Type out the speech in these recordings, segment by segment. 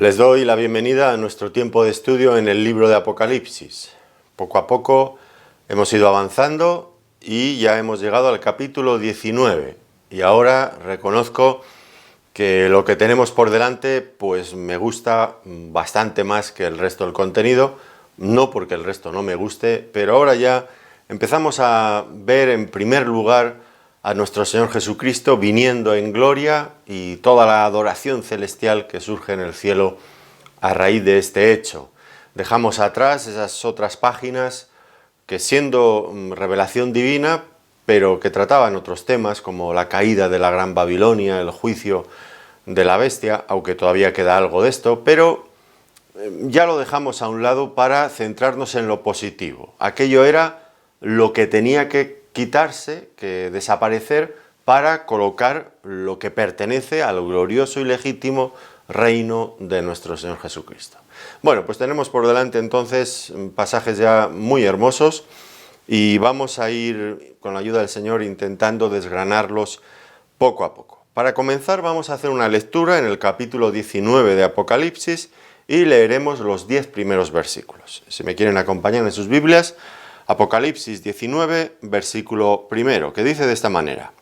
Les doy la bienvenida a nuestro tiempo de estudio en el libro de Apocalipsis. Poco a poco hemos ido avanzando y ya hemos llegado al capítulo 19. Y ahora reconozco que lo que tenemos por delante pues me gusta bastante más que el resto del contenido, no porque el resto no me guste, pero ahora ya empezamos a ver en primer lugar a nuestro Señor Jesucristo viniendo en gloria y toda la adoración celestial que surge en el cielo a raíz de este hecho. Dejamos atrás esas otras páginas que, siendo revelación divina, pero que trataban otros temas como la caída de la Gran Babilonia, el juicio de la bestia, aunque todavía queda algo de esto, pero ya lo dejamos a un lado para centrarnos en lo positivo. Aquello era lo que tenía que quitarse, que desaparecer, para colocar lo que pertenece al glorioso y legítimo reino de nuestro Señor Jesucristo. Bueno, pues tenemos por delante entonces pasajes ya muy hermosos y vamos a ir con la ayuda del Señor intentando desgranarlos poco a poco. Para comenzar vamos a hacer una lectura en el capítulo 19 de Apocalipsis y leeremos los 10 primeros versículos. Si me quieren acompañar en sus Biblias, Apocalipsis 19, versículo primero, que dice de esta manera: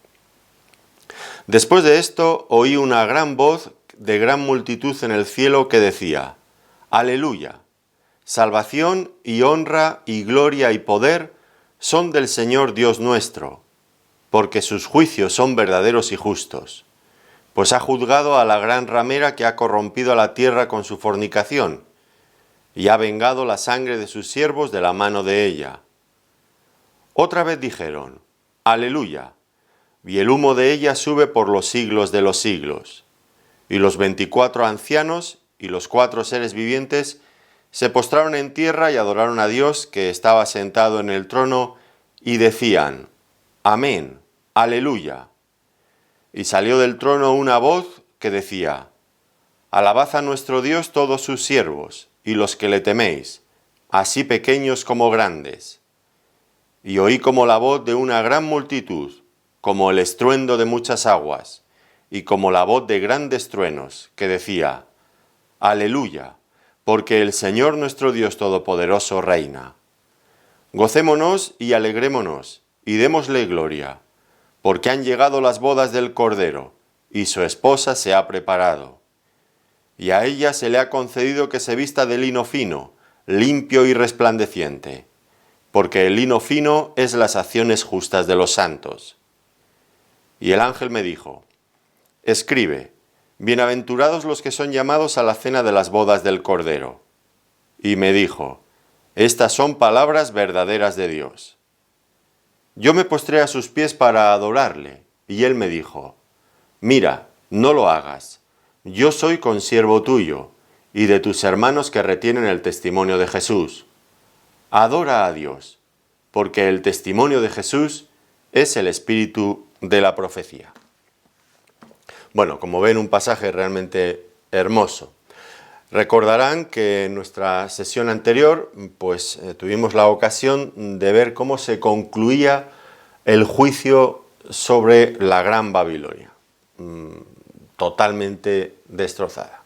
Después de esto oí una gran voz de gran multitud en el cielo que decía: Aleluya, salvación y honra y gloria y poder son del Señor Dios nuestro, porque sus juicios son verdaderos y justos, pues ha juzgado a la gran ramera que ha corrompido a la tierra con su fornicación, y ha vengado la sangre de sus siervos de la mano de ella. Otra vez dijeron: Aleluya, y el humo de ella sube por los siglos de los siglos. Y los 24 ancianos y los 4 seres vivientes se postraron en tierra y adoraron a Dios que estaba sentado en el trono, y decían: Amén, Aleluya. Y salió del trono una voz que decía: Alabad a nuestro Dios todos sus siervos, y los que le teméis, así pequeños como grandes. Y oí como la voz de una gran multitud, como el estruendo de muchas aguas, y como la voz de grandes truenos, que decía: Aleluya, porque el Señor nuestro Dios Todopoderoso reina. Gocémonos y alegrémonos, y démosle gloria, porque han llegado las bodas del Cordero, y su esposa se ha preparado. Y a ella se le ha concedido que se vista de lino fino, limpio y resplandeciente, porque el lino fino es las acciones justas de los santos. Y el ángel me dijo: Escribe: Bienaventurados los que son llamados a la cena de las bodas del Cordero. Y me dijo: Estas son palabras verdaderas de Dios. Yo me postré a sus pies para adorarle, y él me dijo: Mira, no lo hagas. Yo soy consiervo tuyo, y de tus hermanos que retienen el testimonio de Jesús. Adora a Dios, porque el testimonio de Jesús es el espíritu de la profecía. Bueno, como ven, un pasaje realmente hermoso. Recordarán que en nuestra sesión anterior pues tuvimos la ocasión de ver cómo se concluía el juicio sobre la Gran Babilonia, totalmente destrozada.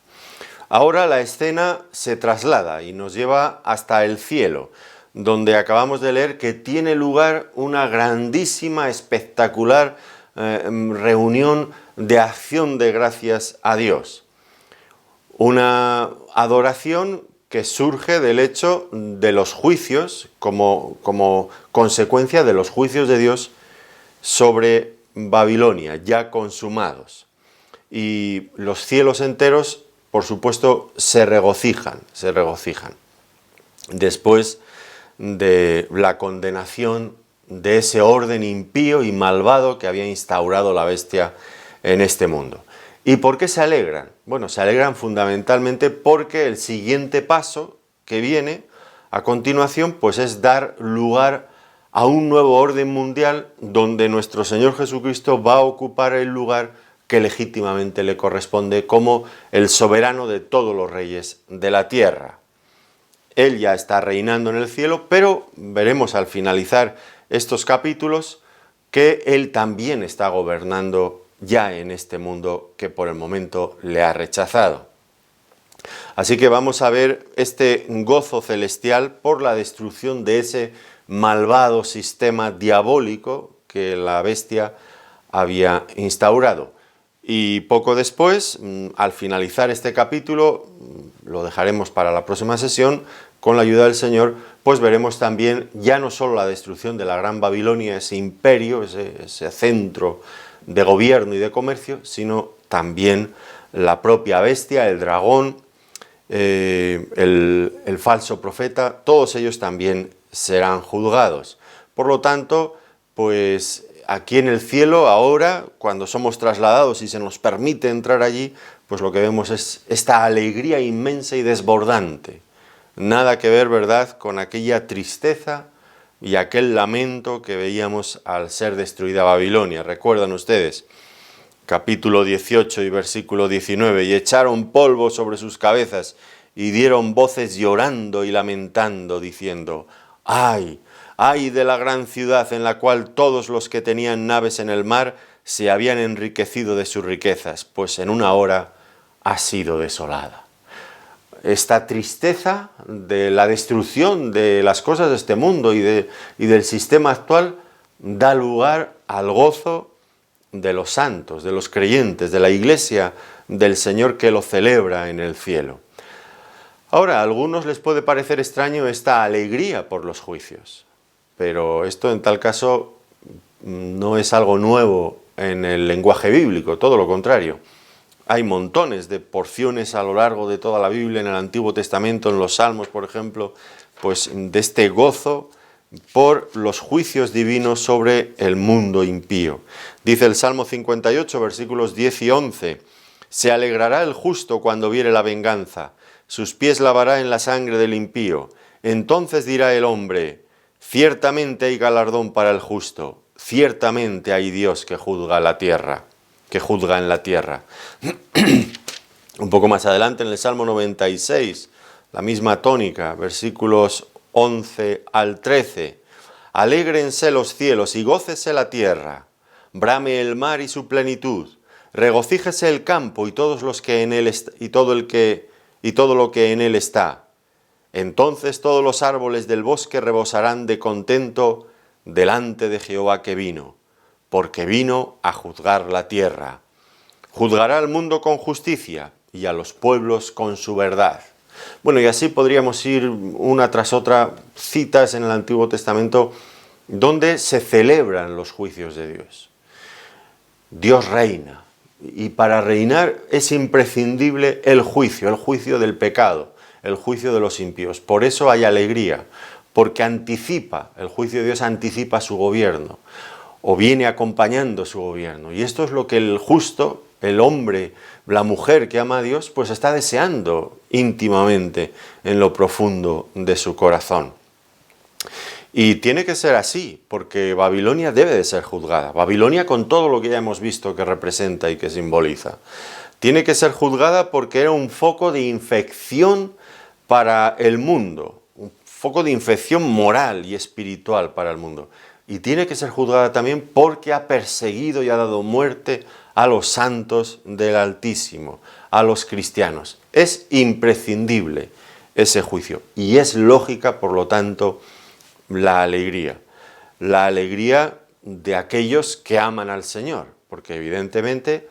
Ahora la escena se traslada y nos lleva hasta el cielo, donde acabamos de leer que tiene lugar una grandísima, espectacular reunión de acción de gracias a Dios. Una adoración que surge del hecho de los juicios, como consecuencia de los juicios de Dios sobre Babilonia, ya consumados. Y los cielos enteros, por supuesto, se regocijan. Después de la condenación de ese orden impío y malvado que había instaurado la bestia en este mundo. ¿Y por qué se alegran? Bueno, se alegran fundamentalmente porque el siguiente paso que viene a continuación pues es dar lugar a un nuevo orden mundial donde nuestro Señor Jesucristo va a ocupar el lugar que legítimamente le corresponde como el soberano de todos los reyes de la tierra. Él ya está reinando en el cielo, pero veremos al finalizar estos capítulos que Él también está gobernando ya en este mundo que por el momento le ha rechazado. Así que vamos a ver este gozo celestial por la destrucción de ese malvado sistema diabólico que la bestia había instaurado. Y poco después, al finalizar este capítulo, lo dejaremos para la próxima sesión, con la ayuda del Señor, pues veremos también ya no solo la destrucción de la Gran Babilonia, ese imperio, ese centro de gobierno y de comercio, sino también la propia bestia, el dragón, el falso profeta, todos ellos también serán juzgados. Por lo tanto, pues aquí en el cielo, ahora, cuando somos trasladados y se nos permite entrar allí, pues lo que vemos es esta alegría inmensa y desbordante. Nada que ver, ¿verdad?, con aquella tristeza y aquel lamento que veíamos al ser destruida Babilonia. Recuerdan ustedes, capítulo 18 y versículo 19, y echaron polvo sobre sus cabezas y dieron voces llorando y lamentando, diciendo: ¡ay! ¡Ay de la gran ciudad en la cual todos los que tenían naves en el mar se habían enriquecido de sus riquezas, pues en una hora ha sido desolada! Esta tristeza de la destrucción de las cosas de este mundo y del sistema actual da lugar al gozo de los santos, de los creyentes, de la iglesia del Señor que lo celebra en el cielo. Ahora, a algunos les puede parecer extraño esta alegría por los juicios, pero esto en tal caso no es algo nuevo en el lenguaje bíblico, todo lo contrario. Hay montones de porciones a lo largo de toda la Biblia, en el Antiguo Testamento, en los Salmos, por ejemplo, pues de este gozo por los juicios divinos sobre el mundo impío. Dice el Salmo 58, versículos 10 y 11, «Se alegrará el justo cuando viere la venganza, sus pies lavará en la sangre del impío. Entonces dirá el hombre, ciertamente hay galardón para el justo, ciertamente hay Dios que juzga la tierra». Que juzga en la tierra. Un poco más adelante en el Salmo 96, la misma tónica, versículos 11 al 13. «Alégrense los cielos y gócese la tierra, brame el mar y su plenitud, regocíjese el campo y todos los que en él y todo lo que en él está. Entonces todos los árboles del bosque rebosarán de contento delante de Jehová que vino, porque vino a juzgar la tierra. Juzgará al mundo con justicia y a los pueblos con su verdad». Bueno, y así podríamos ir una tras otra citas en el Antiguo Testamento donde se celebran los juicios de Dios. Dios reina, y para reinar es imprescindible el juicio del pecado, el juicio de los impíos. Por eso hay alegría, porque anticipa, el juicio de Dios anticipa su gobierno, o viene acompañando su gobierno. Y esto es lo que el justo, el hombre, la mujer que ama a Dios, pues está deseando íntimamente en lo profundo de su corazón. Y tiene que ser así, porque Babilonia debe de ser juzgada. Babilonia, con todo lo que ya hemos visto que representa y que simboliza, tiene que ser juzgada porque era un foco de infección para el mundo, un foco de infección moral y espiritual para el mundo. Y tiene que ser juzgada también porque ha perseguido y ha dado muerte a los santos del Altísimo, a los cristianos. Es imprescindible ese juicio y es lógica, por lo tanto, la alegría de aquellos que aman al Señor, porque evidentemente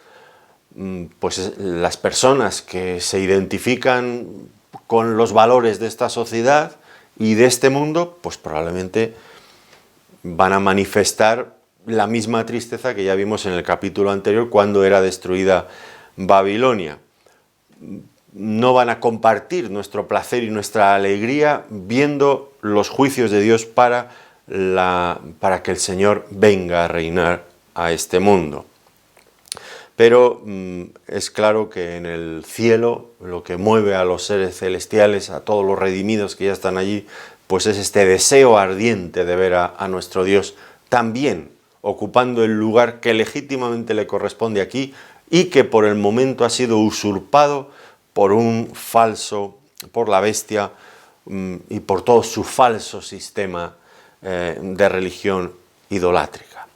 pues las personas que se identifican con los valores de esta sociedad y de este mundo, pues probablemente van a manifestar la misma tristeza que ya vimos en el capítulo anterior cuando era destruida Babilonia. No van a compartir nuestro placer y nuestra alegría viendo los juicios de Dios para que el Señor venga a reinar a este mundo. Pero es claro que en el cielo lo que mueve a los seres celestiales, a todos los redimidos que ya están allí, pues es este deseo ardiente de ver a nuestro Dios también ocupando el lugar que legítimamente le corresponde aquí y que por el momento ha sido usurpado por la bestia y por todo su falso sistema de religión idolátrica.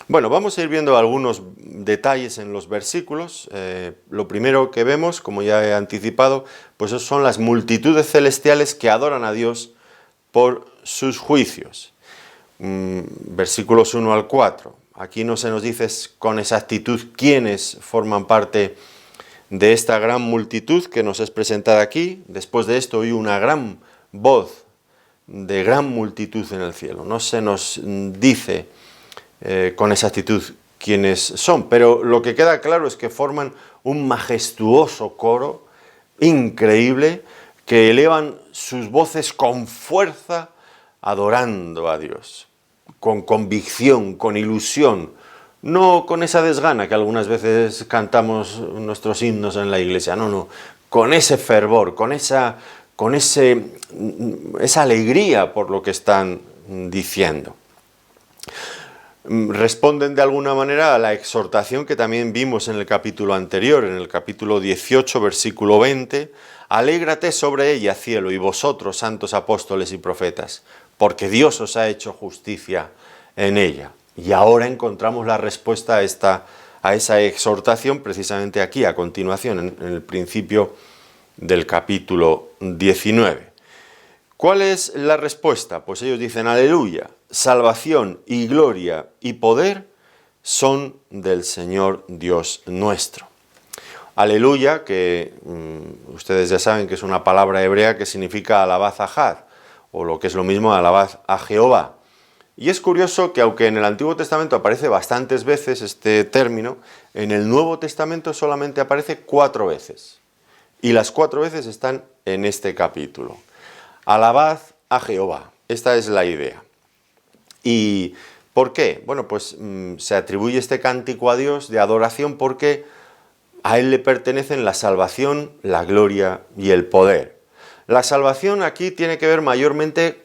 Bueno, vamos a ir viendo algunos detalles en los versículos. Lo primero que vemos, como ya he anticipado, pues son las multitudes celestiales que adoran a Dios por sus juicios. Versículos 1 al 4. Aquí no se nos dice con exactitud quiénes forman parte de esta gran multitud que nos es presentada aquí. Después de esto oí una gran voz de gran multitud en el cielo. No se nos dice con exactitud quiénes son, pero lo que queda claro es que forman un majestuoso coro increíble que elevan sus voces con fuerza adorando a Dios, con convicción, con ilusión, no con esa desgana que algunas veces cantamos nuestros himnos en la iglesia, no, con ese fervor, con esa alegría por lo que están diciendo. Responden de alguna manera a la exhortación que también vimos en el capítulo anterior, en el capítulo 18, versículo 20, alégrate sobre ella, cielo, y vosotros, santos apóstoles y profetas, porque Dios os ha hecho justicia en ella. Y ahora encontramos la respuesta a esa exhortación precisamente aquí, a continuación, en el principio del capítulo 19. ¿Cuál es la respuesta? Pues ellos dicen, aleluya, salvación y gloria y poder son del Señor Dios nuestro. Aleluya, que ustedes ya saben que es una palabra hebrea que significa alabad a Had, o lo que es lo mismo, alabad a Jehová. Y es curioso que aunque en el Antiguo Testamento aparece bastantes veces este término, en el Nuevo Testamento solamente aparece 4 veces. Y las 4 veces están en este capítulo. Alabad a Jehová. Esta es la idea. ¿Y por qué? Bueno, pues se atribuye este cántico a Dios de adoración porque a Él le pertenecen la salvación, la gloria y el poder. La salvación aquí tiene que ver mayormente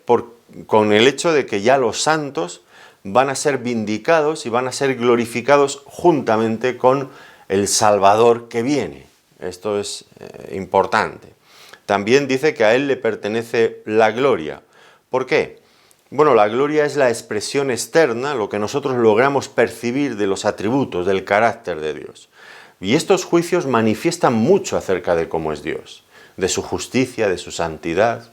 con el hecho de que ya los santos van a ser vindicados y van a ser glorificados juntamente con el Salvador que viene. Esto es importante. También dice que a Él le pertenece la gloria. ¿Por qué? Bueno, la gloria es la expresión externa, lo que nosotros logramos percibir de los atributos, del carácter de Dios. Y estos juicios manifiestan mucho acerca de cómo es Dios, de su justicia, de su santidad.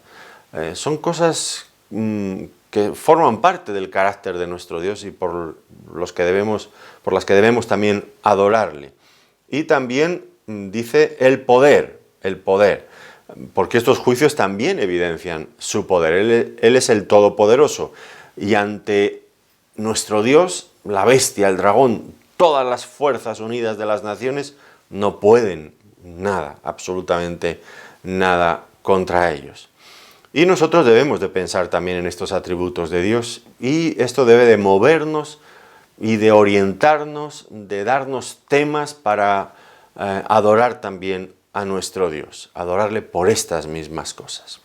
Son cosas que forman parte del carácter de nuestro Dios y por las que debemos también adorarle. Y también dice el poder, porque estos juicios también evidencian su poder. Él es el Todopoderoso y ante nuestro Dios, la bestia, el dragón, todas las fuerzas unidas de las naciones no pueden nada, absolutamente nada contra ellos. Y nosotros debemos de pensar también en estos atributos de Dios y esto debe de movernos y de orientarnos, de darnos temas para adorar también a nuestro Dios, adorarle por estas mismas cosas.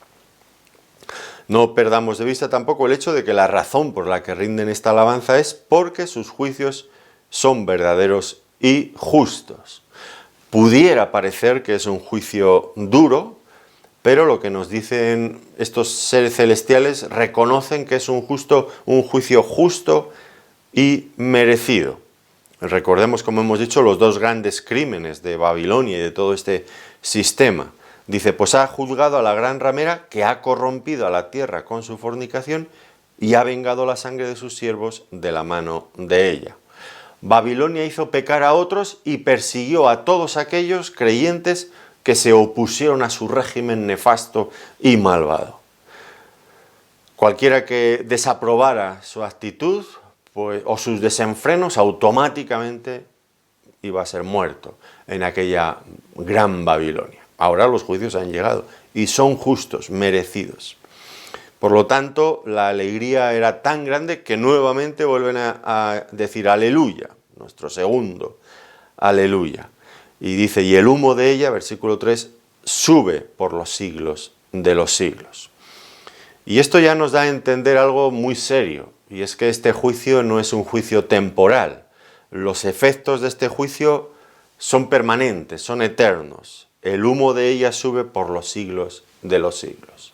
No perdamos de vista tampoco el hecho de que la razón por la que rinden esta alabanza es porque sus juicios son verdaderos y justos. Pudiera parecer que es un juicio duro, pero lo que nos dicen estos seres celestiales reconocen que es un juicio justo y merecido. Recordemos, como hemos dicho, los 2 grandes crímenes de Babilonia y de todo este sistema. Dice, pues ha juzgado a la gran ramera que ha corrompido a la tierra con su fornicación y ha vengado la sangre de sus siervos de la mano de ella. Babilonia hizo pecar a otros y persiguió a todos aquellos creyentes que se opusieron a su régimen nefasto y malvado. Cualquiera que desaprobara su actitud o sus desenfrenos, automáticamente iba a ser muerto en aquella gran Babilonia. Ahora los juicios han llegado y son justos, merecidos. Por lo tanto, la alegría era tan grande que nuevamente vuelven a decir aleluya, nuestro segundo aleluya. Y dice, y el humo de ella, versículo 3, sube por los siglos de los siglos. Y esto ya nos da a entender algo muy serio, y es que este juicio no es un juicio temporal. Los efectos de este juicio son permanentes, son eternos. El humo de ella sube por los siglos de los siglos.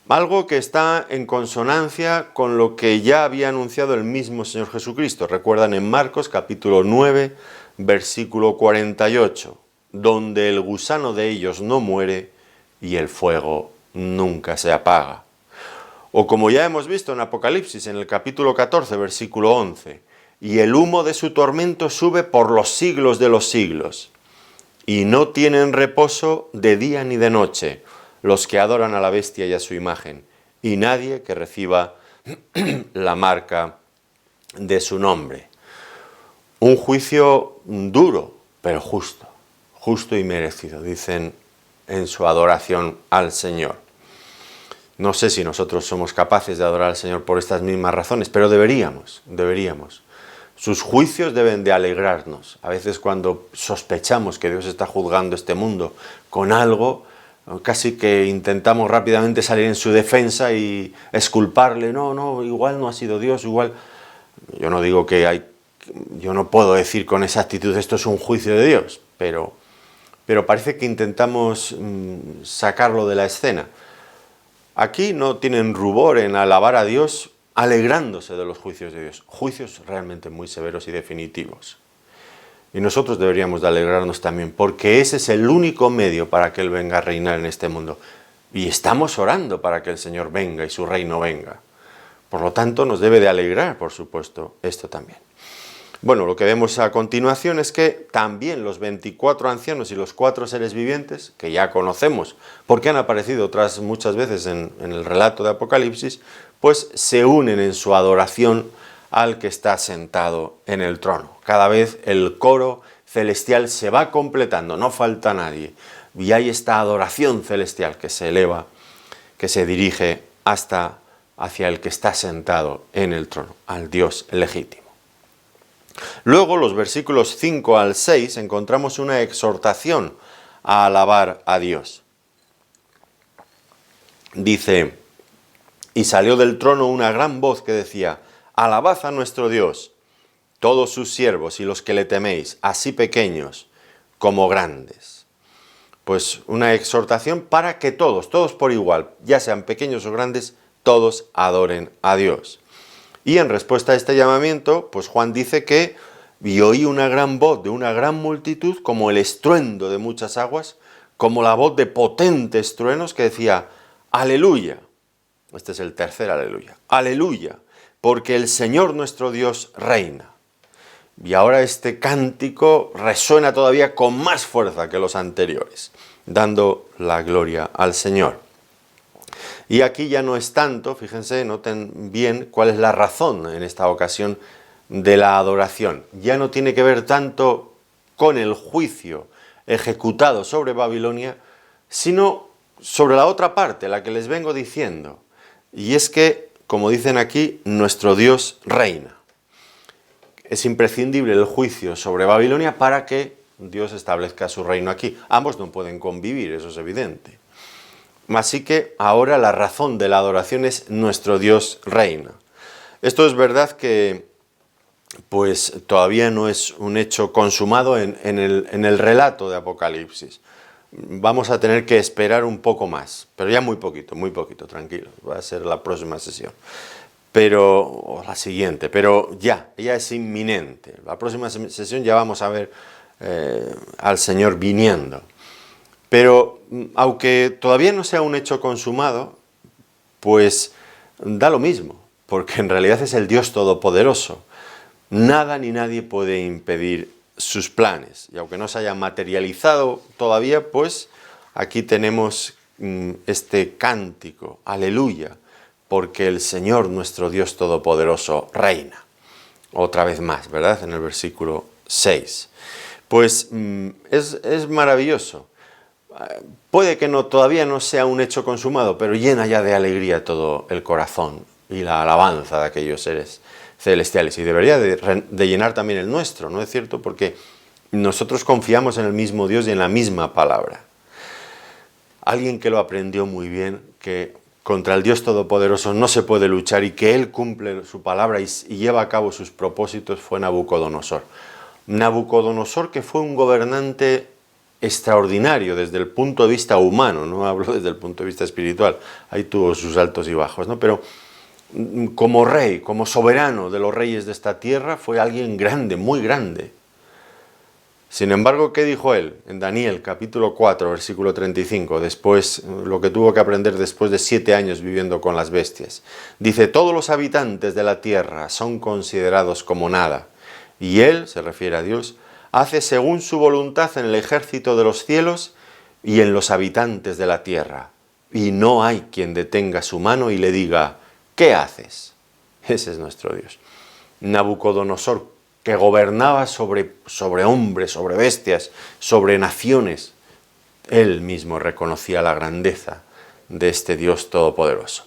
Algo que está en consonancia con lo que ya había anunciado el mismo Señor Jesucristo. Recuerdan en Marcos capítulo 9, versículo 48, donde el gusano de ellos no muere y el fuego nunca se apaga. O como ya hemos visto en Apocalipsis, en el capítulo 14, versículo 11, y el humo de su tormento sube por los siglos de los siglos, y no tienen reposo de día ni de noche los que adoran a la bestia y a su imagen, y nadie que reciba la marca de su nombre. Un juicio duro, pero justo, justo y merecido, dicen en su adoración al Señor. No sé si nosotros somos capaces de adorar al Señor por estas mismas razones, pero deberíamos. Sus juicios deben de alegrarnos. A veces cuando sospechamos que Dios está juzgando este mundo con algo, casi que intentamos rápidamente salir en su defensa y exculparle. No, igual no ha sido Dios, igual... Yo no digo que yo no puedo decir con esa actitud esto es un juicio de Dios, pero parece que intentamos sacarlo de la escena. Aquí no tienen rubor en alabar a Dios alegrándose de los juicios de Dios, juicios realmente muy severos y definitivos. Y nosotros deberíamos de alegrarnos también, porque ese es el único medio para que Él venga a reinar en este mundo. Y estamos orando para que el Señor venga y su reino venga. Por lo tanto, nos debe de alegrar, por supuesto, esto también. Bueno, lo que vemos a continuación es que también los 24 ancianos y los 4 seres vivientes, que ya conocemos porque han aparecido otras muchas veces en el relato de Apocalipsis, pues se unen en su adoración al que está sentado en el trono. Cada vez el coro celestial se va completando, no falta nadie. Y hay esta adoración celestial que se eleva, que se dirige hacia el que está sentado en el trono, al Dios legítimo. Luego, los versículos 5 al 6, encontramos una exhortación a alabar a Dios. Dice, y salió del trono una gran voz que decía, alabad a nuestro Dios, todos sus siervos y los que le teméis, así pequeños como grandes. Pues una exhortación para que todos por igual, ya sean pequeños o grandes, todos adoren a Dios. Y en respuesta a este llamamiento, pues Juan dice que y oí una gran voz de una gran multitud, como el estruendo de muchas aguas, como la voz de potentes truenos que decía, aleluya. Este es el tercer aleluya. Aleluya, porque el Señor nuestro Dios reina. Y ahora este cántico resuena todavía con más fuerza que los anteriores, dando la gloria al Señor. Y aquí ya no es tanto, fíjense, noten bien cuál es la razón en esta ocasión de la adoración. Ya no tiene que ver tanto con el juicio ejecutado sobre Babilonia, sino sobre la otra parte, la que les vengo diciendo. Y es que, como dicen aquí, nuestro Dios reina. Es imprescindible el juicio sobre Babilonia para que Dios establezca su reino aquí. Ambos no pueden convivir, eso es evidente. Así que ahora la razón de la adoración es nuestro Dios reina. Esto es verdad que pues todavía no es un hecho consumado en el relato de Apocalipsis. Vamos a tener que esperar un poco más, pero ya muy poquito, tranquilo. Va a ser la próxima sesión. O la siguiente, pero ya es inminente. La próxima sesión ya vamos a ver al Señor viniendo. Pero aunque todavía no sea un hecho consumado, pues da lo mismo, porque en realidad es el Dios Todopoderoso. Nada ni nadie puede impedir sus planes. Y aunque no se haya materializado todavía, pues aquí tenemos este cántico, aleluya, porque el Señor nuestro Dios Todopoderoso reina. Otra vez más, ¿verdad? En el versículo 6. Pues es maravilloso. Puede que todavía no sea un hecho consumado, pero llena ya de alegría todo el corazón y la alabanza de aquellos seres celestiales. Y debería de llenar también el nuestro, ¿no es cierto? Porque nosotros confiamos en el mismo Dios y en la misma palabra. Alguien que lo aprendió muy bien, que contra el Dios Todopoderoso no se puede luchar y que Él cumple su palabra y lleva a cabo sus propósitos, fue Nabucodonosor. Nabucodonosor, que fue un gobernante extraordinario desde el punto de vista humano, no hablo desde el punto de vista espiritual, ahí tuvo sus altos y bajos, ¿no? Pero como rey, como soberano de los reyes de esta tierra, fue alguien grande, muy grande. Sin embargo, ¿qué dijo él? En Daniel capítulo 4, versículo 35, después, lo que tuvo que aprender después de 7 años viviendo con las bestias. Dice, todos los habitantes de la tierra son considerados como nada, y él, se refiere a Dios, hace según su voluntad en el ejército de los cielos y en los habitantes de la tierra, y no hay quien detenga su mano y le diga, ¿qué haces? Ese es nuestro Dios. Nabucodonosor, que gobernaba sobre hombres, sobre bestias, sobre naciones, él mismo reconocía la grandeza de este Dios todopoderoso.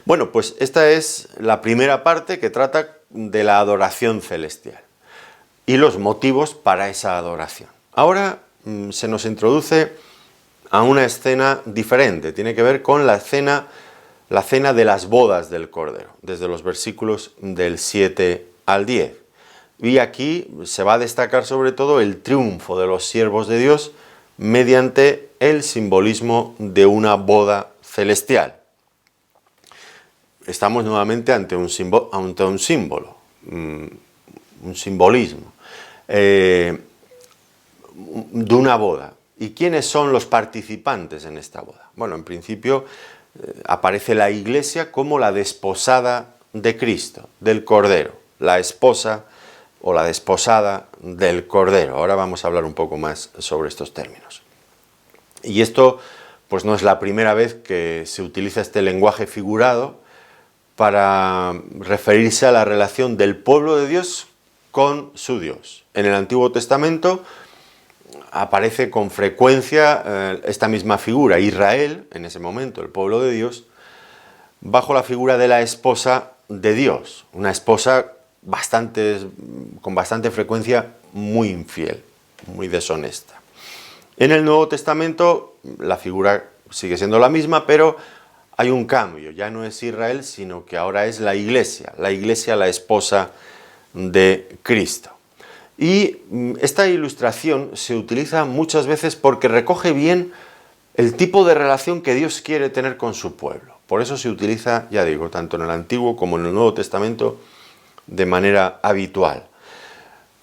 Bueno, pues esta es la primera parte que trata de la adoración celestial y los motivos para esa adoración. Ahora se nos introduce a una escena diferente, tiene que ver con la cena de las bodas del Cordero, desde los versículos del 7 al 10. Y aquí se va a destacar sobre todo el triunfo de los siervos de Dios mediante el simbolismo de una boda celestial. Estamos nuevamente ante un símbolo, un simbolismo de una boda. ¿Y quiénes son los participantes en esta boda? Bueno, en principio aparece la Iglesia como la desposada de Cristo, del Cordero, la esposa o la desposada del Cordero. Ahora vamos a hablar un poco más sobre estos términos. Y esto pues no es la primera vez que se utiliza este lenguaje figurado para referirse a la relación del pueblo de Dios con su Dios. En el Antiguo Testamento aparece con frecuencia esta misma figura, Israel, en ese momento, el pueblo de Dios, bajo la figura de la esposa de Dios, una esposa con bastante frecuencia muy infiel, muy deshonesta. En el Nuevo Testamento la figura sigue siendo la misma, pero hay un cambio, ya no es Israel, sino que ahora es la Iglesia, la esposa de Cristo. Y esta ilustración se utiliza muchas veces porque recoge bien el tipo de relación que Dios quiere tener con su pueblo. Por eso se utiliza, ya digo, tanto en el Antiguo como en el Nuevo Testamento de manera habitual.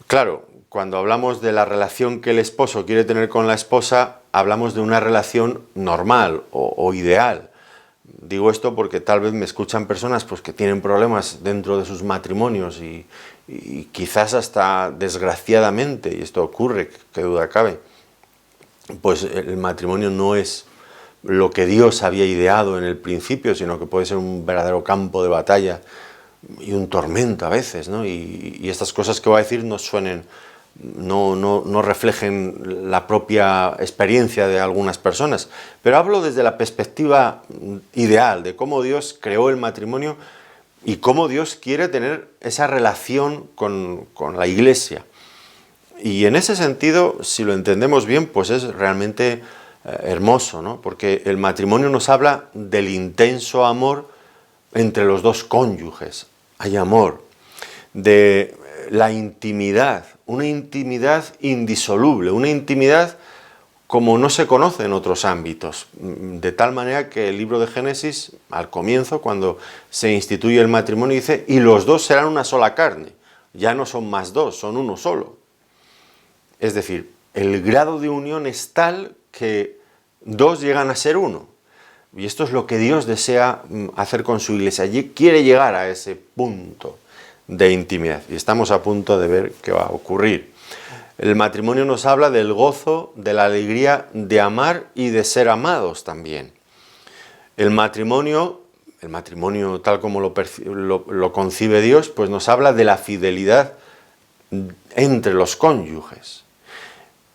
Claro, cuando hablamos de la relación que el esposo quiere tener con la esposa, hablamos de una relación normal o ideal. Digo esto porque tal vez me escuchan personas pues, que tienen problemas dentro de sus matrimonios y quizás hasta desgraciadamente, y esto ocurre, qué duda cabe, pues el matrimonio no es lo que Dios había ideado en el principio, sino que puede ser un verdadero campo de batalla y un tormento a veces, ¿no? Y estas cosas que voy a decir no reflejen la propia experiencia de algunas personas, pero hablo desde la perspectiva ideal de cómo Dios creó el matrimonio y cómo Dios quiere tener esa relación con la Iglesia. Y en ese sentido, si lo entendemos bien, pues es realmente hermoso, ¿no? Porque el matrimonio nos habla del intenso amor entre los dos cónyuges. Hay amor, de la intimidad, una intimidad indisoluble, una intimidad como no se conoce en otros ámbitos, de tal manera que el libro de Génesis, al comienzo, cuando se instituye el matrimonio, dice, y los dos serán una sola carne, ya no son más dos, son uno solo. Es decir, el grado de unión es tal que dos llegan a ser uno. Y esto es lo que Dios desea hacer con su Iglesia. Allí quiere llegar a ese punto de intimidad. Y estamos a punto de ver qué va a ocurrir. El matrimonio nos habla del gozo, de la alegría de amar y de ser amados también. El matrimonio tal como lo concibe Dios, pues nos habla de la fidelidad entre los cónyuges.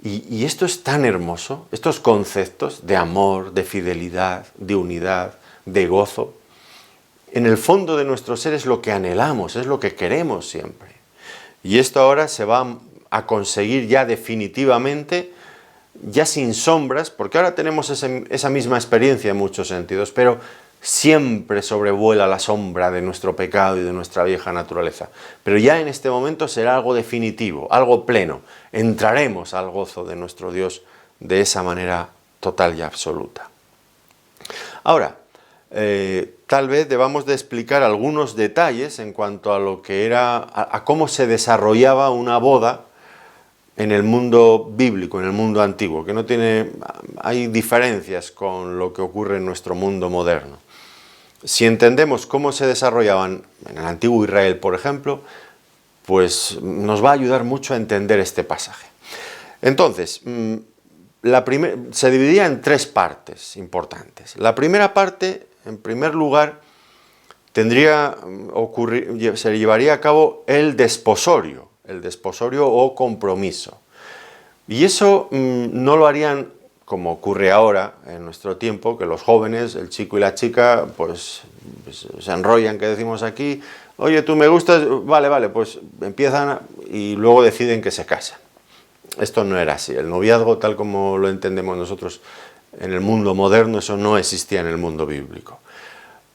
Y esto es tan hermoso, estos conceptos de amor, de fidelidad, de unidad, de gozo, en el fondo de nuestro ser es lo que anhelamos, es lo que queremos siempre. Y esto ahora se va a conseguir ya definitivamente, ya sin sombras, porque ahora tenemos esa misma experiencia en muchos sentidos, pero siempre sobrevuela la sombra de nuestro pecado y de nuestra vieja naturaleza. Pero ya en este momento será algo definitivo, algo pleno. Entraremos al gozo de nuestro Dios de esa manera total y absoluta. Ahora, tal vez debamos de explicar algunos detalles en cuanto a lo que era, a cómo se desarrollaba una boda en el mundo bíblico, en el mundo antiguo, que no tiene, hay diferencias con lo que ocurre en nuestro mundo moderno. Si entendemos cómo se desarrollaban en el antiguo Israel, por ejemplo, pues nos va a ayudar mucho a entender este pasaje. Entonces, se dividía en tres partes importantes. La primera parte, en primer lugar, se llevaría a cabo el desposorio o compromiso. Y eso no lo harían como ocurre ahora en nuestro tiempo, que los jóvenes, el chico y la chica, pues se enrollan, que decimos aquí, oye, tú me gustas, vale, pues empiezan y luego deciden que se casan. Esto no era así. El noviazgo, tal como lo entendemos nosotros en el mundo moderno, eso no existía en el mundo bíblico.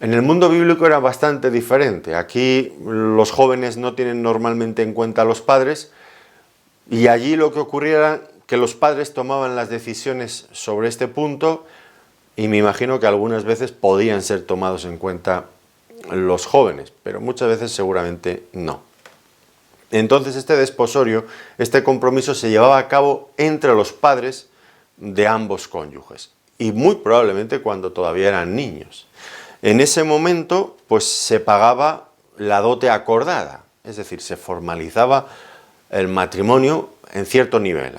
En el mundo bíblico era bastante diferente. Aquí los jóvenes no tienen normalmente en cuenta a los padres, y allí lo que ocurría era que los padres tomaban las decisiones sobre este punto, y me imagino que algunas veces podían ser tomados en cuenta los jóvenes, pero muchas veces seguramente no. Entonces este desposorio, este compromiso se llevaba a cabo entre los padres de ambos cónyuges, y muy probablemente cuando todavía eran niños. En ese momento, pues se pagaba la dote acordada, es decir, se formalizaba el matrimonio en cierto nivel,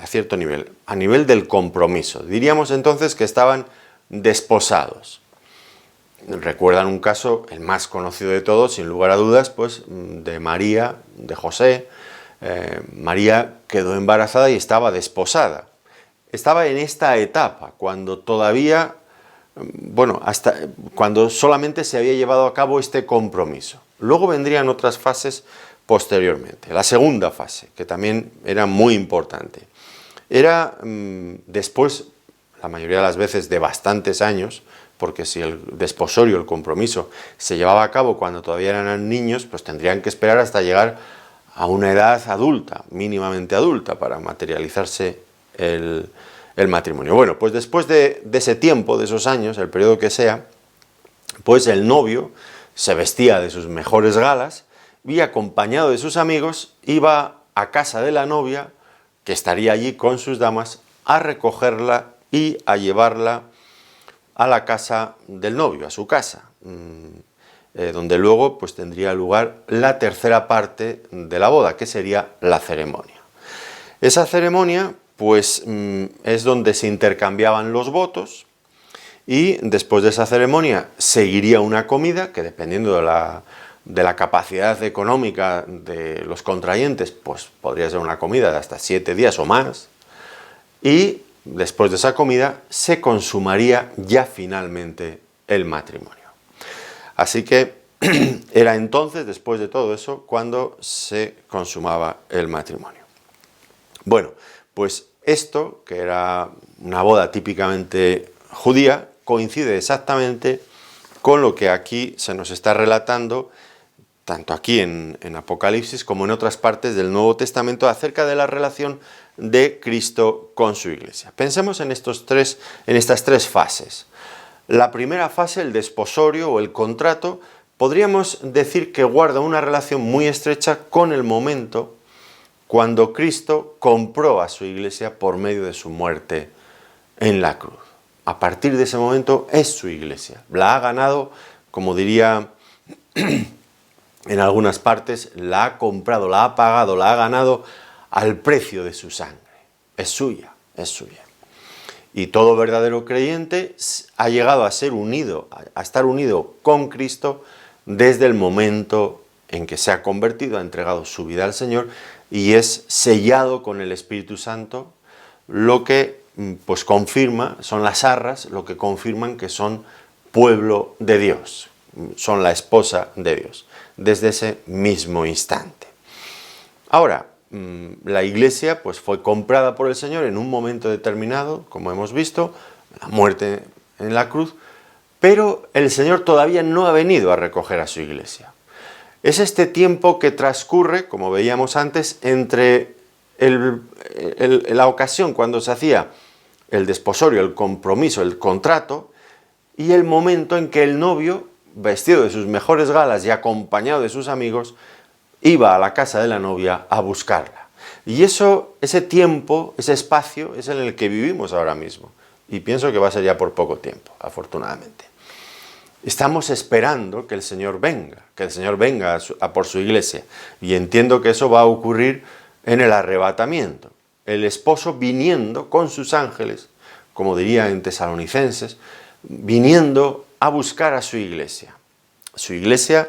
a nivel del compromiso. Diríamos entonces que estaban desposados. Recuerdan un caso, el más conocido de todos, sin lugar a dudas, pues de María, de José. María quedó embarazada y estaba desposada. Estaba en esta etapa, cuando todavía, hasta cuando solamente se había llevado a cabo este compromiso. Luego vendrían otras fases posteriormente. La segunda fase, que también era muy importante, era después, la mayoría de las veces de bastantes años, porque si el desposorio, el compromiso, se llevaba a cabo cuando todavía eran niños, pues tendrían que esperar hasta llegar a una edad adulta, mínimamente adulta, para materializarse el matrimonio. Bueno, pues después de ese tiempo, de esos años, el periodo que sea, pues el novio se vestía de sus mejores galas y, acompañado de sus amigos, iba a casa de la novia, que estaría allí con sus damas, a recogerla y a llevarla a la casa del novio, a su casa, donde luego pues tendría lugar la tercera parte de la boda, que sería la ceremonia. Esa ceremonia pues es donde se intercambiaban los votos, y después de esa ceremonia seguiría una comida que, dependiendo de la capacidad económica de los contrayentes, pues podría ser una comida de hasta 7 días o más, y después de esa comida se consumaría ya finalmente el matrimonio. Así que era entonces, después de todo eso, cuando se consumaba el matrimonio. Bueno, pues esto, que era una boda típicamente judía, coincide exactamente con lo que aquí se nos está relatando, tanto aquí en Apocalipsis como en otras partes del Nuevo Testamento, acerca de la relación de Cristo con su Iglesia. Pensemos en estas tres fases. La primera fase, el desposorio o el contrato, podríamos decir que guarda una relación muy estrecha con el momento cuando Cristo compró a su Iglesia por medio de su muerte en la cruz. A partir de ese momento es su Iglesia. La ha ganado, como diría en algunas partes, la ha comprado, la ha pagado, la ha ganado al precio de su sangre. Es suya, es suya. Y todo verdadero creyente ha llegado a ser unido, a estar unido con Cristo desde el momento en que se ha convertido, ha entregado su vida al Señor y es sellado con el Espíritu Santo, lo que pues confirma, son las arras, lo que confirman que son pueblo de Dios, son la esposa de Dios, desde ese mismo instante. Ahora, la Iglesia pues fue comprada por el Señor en un momento determinado, como hemos visto, la muerte en la cruz, pero el Señor todavía no ha venido a recoger a su iglesia. Es este tiempo que transcurre, como veíamos antes, entre la ocasión cuando se hacía el desposorio, el compromiso, el contrato, y el momento en que el novio, vestido de sus mejores galas y acompañado de sus amigos, iba a la casa de la novia a buscarla. Y ese tiempo, ese espacio, es en el que vivimos ahora mismo. Y pienso que va a ser ya por poco tiempo, afortunadamente. Estamos esperando que el Señor venga a por su iglesia. Y entiendo que eso va a ocurrir en el arrebatamiento. El esposo viniendo con sus ángeles, como diría en Tesalonicenses, viniendo a buscar a su iglesia. Su iglesia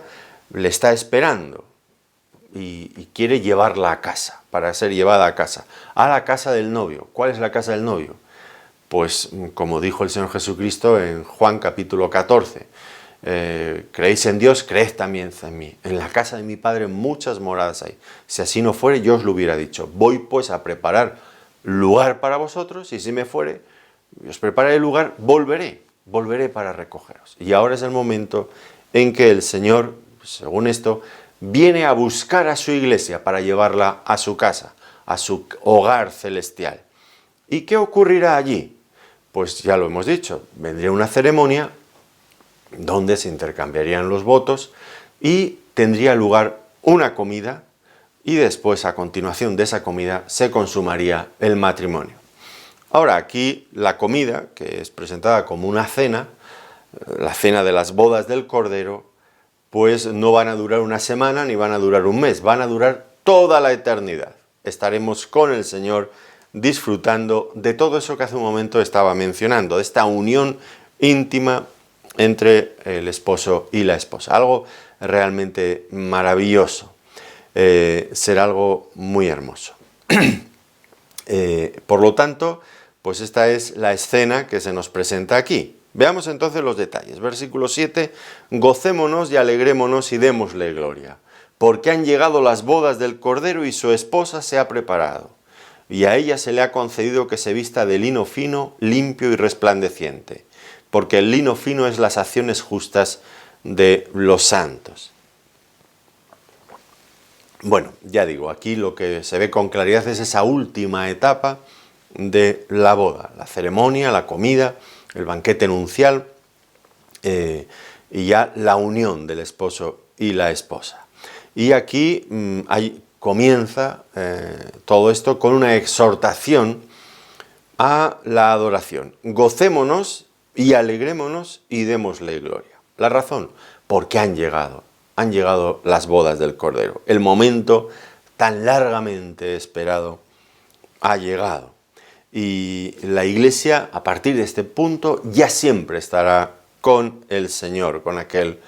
le está esperando y quiere llevarla a casa, para ser llevada a la casa del novio. ¿Cuál es la casa del novio? Pues como dijo el Señor Jesucristo en Juan capítulo 14, creéis en Dios, creed también en mí. En la casa de mi Padre muchas moradas hay. Si así no fuere, yo os lo hubiera dicho. Voy pues a preparar lugar para vosotros, y si me fuere, y os prepararé el lugar, volveré para recogeros. Y ahora es el momento en que el Señor, según esto, viene a buscar a su iglesia para llevarla a su casa, a su hogar celestial. ¿Y qué ocurrirá allí? Pues ya lo hemos dicho, vendría una ceremonia donde se intercambiarían los votos y tendría lugar una comida, y después, a continuación de esa comida, se consumaría el matrimonio. Ahora, aquí la comida, que es presentada como una cena, la cena de las bodas del Cordero, pues no van a durar una semana ni van a durar un mes, van a durar toda la eternidad. Estaremos con el Señor disfrutando de todo eso que hace un momento estaba mencionando, de esta unión íntima entre el esposo y la esposa. Algo realmente maravilloso, será algo muy hermoso. Por lo tanto, pues esta es la escena que se nos presenta aquí. Veamos entonces los detalles. Versículo 7, gocémonos y alegrémonos y démosle gloria, porque han llegado las bodas del Cordero y su esposa se ha preparado, y a ella se le ha concedido que se vista de lino fino, limpio y resplandeciente, porque el lino fino es las acciones justas de los santos. Bueno, ya digo, aquí lo que se ve con claridad es esa última etapa de la boda, la ceremonia, la comida, el banquete nupcial, y ya la unión del esposo y la esposa. Y aquí comienza todo esto con una exhortación a la adoración. Gocémonos y alegrémonos y démosle gloria. La razón, porque han llegado las bodas del Cordero. El momento tan largamente esperado ha llegado. Y la Iglesia, a partir de este punto, ya siempre estará con el Señor, con aquel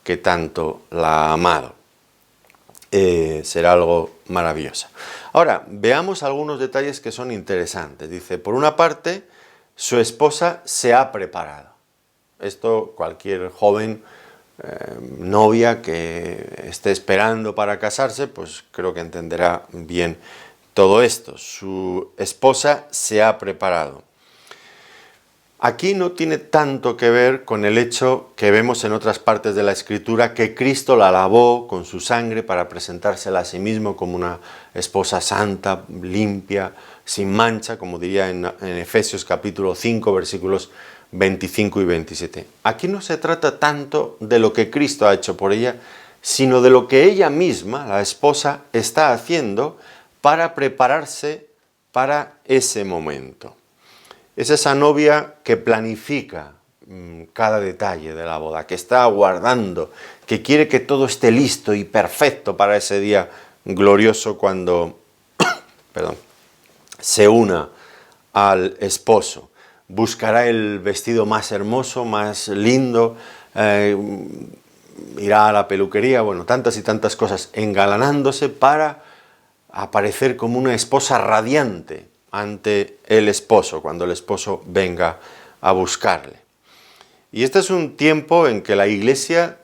que tanto la ha amado. Será algo maravilloso. Ahora, veamos algunos detalles que son interesantes. Dice, por una parte, su esposa se ha preparado. Esto cualquier joven novia que esté esperando para casarse, pues creo que entenderá bien todo esto. Su esposa se ha preparado. Aquí no tiene tanto que ver con el hecho que vemos en otras partes de la Escritura, que Cristo la lavó con su sangre para presentársela a sí mismo como una esposa santa, limpia, sin mancha, como diría en Efesios capítulo 5, versículos 25 y 27. Aquí no se trata tanto de lo que Cristo ha hecho por ella, sino de lo que ella misma, la esposa, está haciendo para prepararse para ese momento. Es esa novia que planifica cada detalle de la boda, que está aguardando, que quiere que todo esté listo y perfecto para ese día glorioso cuando se una al esposo. Buscará el vestido más hermoso, más lindo, irá a la peluquería, bueno, tantas y tantas cosas, engalanándose para aparecer como una esposa radiante ante el esposo, cuando el esposo venga a buscarle. Y este es un tiempo en que la iglesia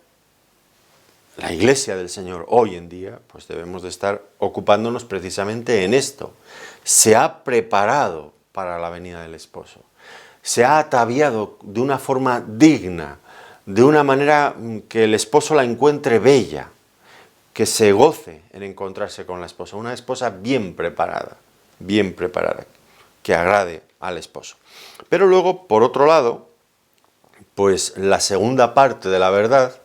del Señor hoy en día, pues debemos de estar ocupándonos precisamente en esto. Se ha preparado para la venida del esposo. Se ha ataviado de una forma digna de una manera que el esposo la encuentre bella, que se goce en encontrarse con la esposa, una esposa bien preparada, que agrade al esposo. Pero luego, por otro lado, pues la segunda parte de la verdad,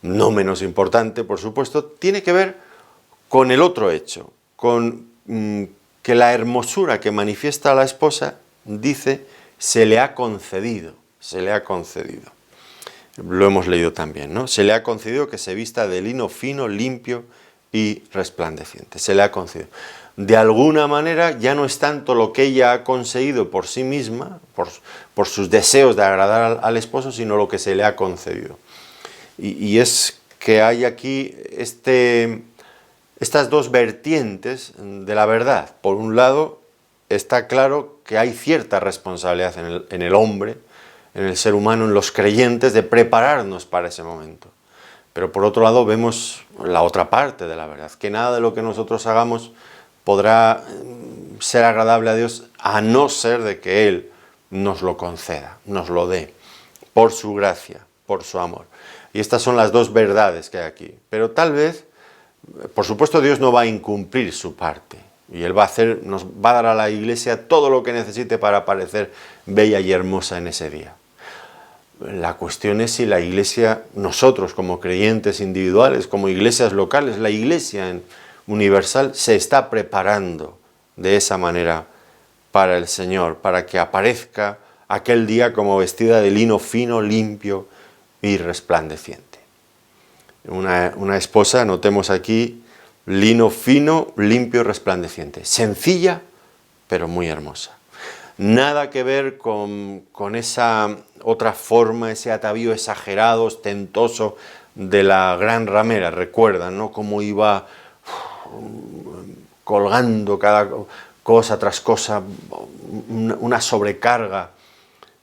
no menos importante, por supuesto, tiene que ver con el otro hecho, con que la hermosura que manifiesta la esposa, dice, se le ha concedido. Lo hemos leído también, ¿no? Se le ha concedido que se vista de lino fino, limpio y resplandeciente. Se le ha concedido. De alguna manera ya no es tanto lo que ella ha conseguido por sí misma, por sus deseos de agradar al esposo, sino lo que se le ha concedido. Y es que hay aquí estas dos vertientes de la verdad. Por un lado, está claro que hay cierta responsabilidad en el hombre, en el ser humano, en los creyentes, de prepararnos para ese momento. Pero por otro lado vemos la otra parte de la verdad, que nada de lo que nosotros hagamos podrá ser agradable a Dios, a no ser de que Él nos lo conceda, nos lo dé, por su gracia, por su amor. Y estas son las dos verdades que hay aquí. Pero tal vez, por supuesto, Dios no va a incumplir su parte. Y Él nos va a dar a la Iglesia todo lo que necesite para parecer bella y hermosa en ese día. La cuestión es si la Iglesia, nosotros como creyentes individuales, como iglesias locales, la Iglesia universal se está preparando de esa manera para el Señor, para que aparezca aquel día como vestida de lino fino, limpio y resplandeciente. Una esposa, notemos aquí, lino fino, limpio y resplandeciente. Sencilla, pero muy hermosa. Nada que ver con esa otra forma, ese atavío exagerado, ostentoso de la gran ramera. Recuerdan, ¿no?, cómo iba colgando cada cosa tras cosa, una sobrecarga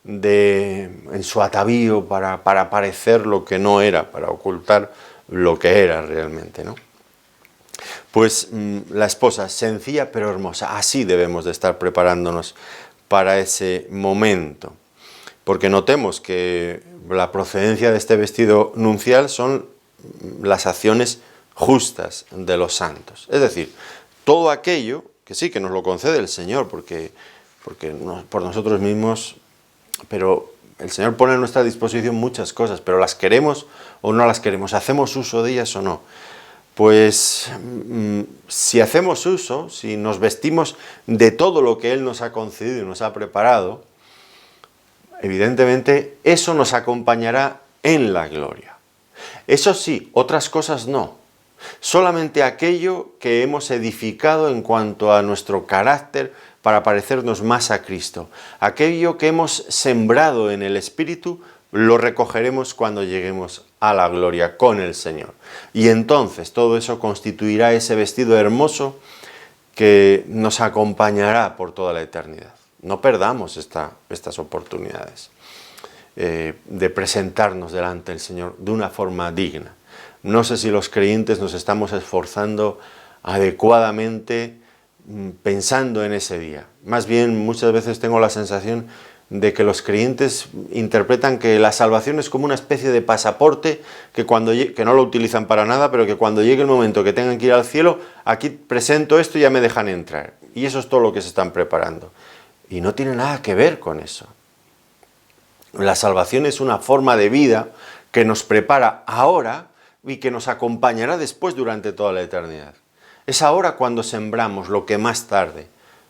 en su atavío para parecer lo que no era, para ocultar lo que era realmente, ¿no? Pues la esposa, sencilla pero hermosa, así debemos de estar preparándonos para ese momento. Porque notemos que la procedencia de este vestido nupcial son las acciones justas de los santos. Es decir, todo aquello que sí, que nos lo concede el Señor, porque por nosotros mismos, pero el Señor pone a nuestra disposición muchas cosas, pero las queremos o no las queremos, hacemos uso de ellas o no. Pues si hacemos uso, si nos vestimos de todo lo que Él nos ha concedido y nos ha preparado, evidentemente eso nos acompañará en la gloria. Eso sí, otras cosas no. Solamente aquello que hemos edificado en cuanto a nuestro carácter para parecernos más a Cristo. Aquello que hemos sembrado en el Espíritu lo recogeremos cuando lleguemos a la gloria con el Señor. Y entonces todo eso constituirá ese vestido hermoso que nos acompañará por toda la eternidad. No perdamos estas oportunidades de presentarnos delante del Señor de una forma digna. No sé si los creyentes nos estamos esforzando adecuadamente pensando en ese día. Más bien, muchas veces tengo la sensación de que los creyentes interpretan que la salvación es como una especie de pasaporte que no lo utilizan para nada, pero que cuando llegue el momento que tengan que ir al cielo, aquí presento esto y ya me dejan entrar. Y eso es todo lo que se están preparando. Y no tiene nada que ver con eso. La salvación es una forma de vida que nos prepara ahora y que nos acompañará después durante toda la eternidad. Es ahora cuando sembramos lo que más tarde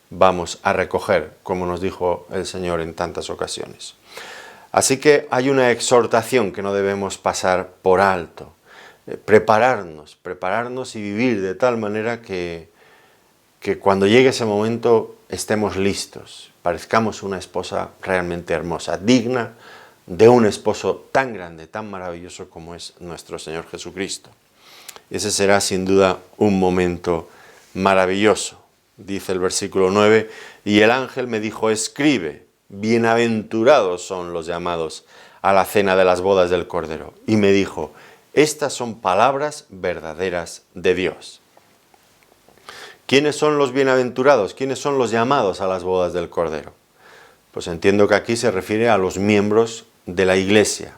vamos a recoger, como nos dijo el Señor en tantas ocasiones. Así que hay una exhortación que no debemos pasar por alto. Prepararnos y vivir de tal manera que cuando llegue ese momento estemos listos, parezcamos una esposa realmente hermosa, digna de un esposo tan grande, tan maravilloso como es nuestro Señor Jesucristo. Ese será sin duda un momento maravilloso. Dice el versículo 9, y el ángel me dijo, escribe, bienaventurados son los llamados a la cena de las bodas del Cordero. Y me dijo, estas son palabras verdaderas de Dios. ¿Quiénes son los bienaventurados? ¿Quiénes son los llamados a las bodas del Cordero? Pues entiendo que aquí se refiere a los miembros de la Iglesia,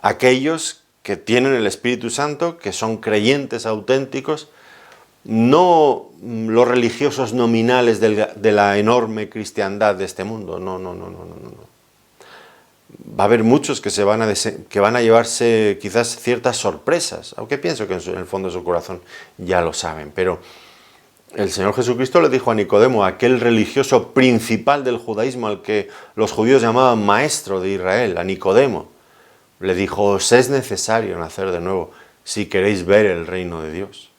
aquellos que tienen el Espíritu Santo, que son creyentes auténticos, no los religiosos nominales de la enorme cristiandad de este mundo, no. Va a haber muchos que van a llevarse quizás ciertas sorpresas, aunque pienso que en el fondo de su corazón ya lo saben, pero el Señor Jesucristo le dijo a Nicodemo, aquel religioso principal del judaísmo al que los judíos llamaban maestro de Israel, a Nicodemo, le dijo, os es necesario nacer de nuevo si queréis ver el reino de Dios.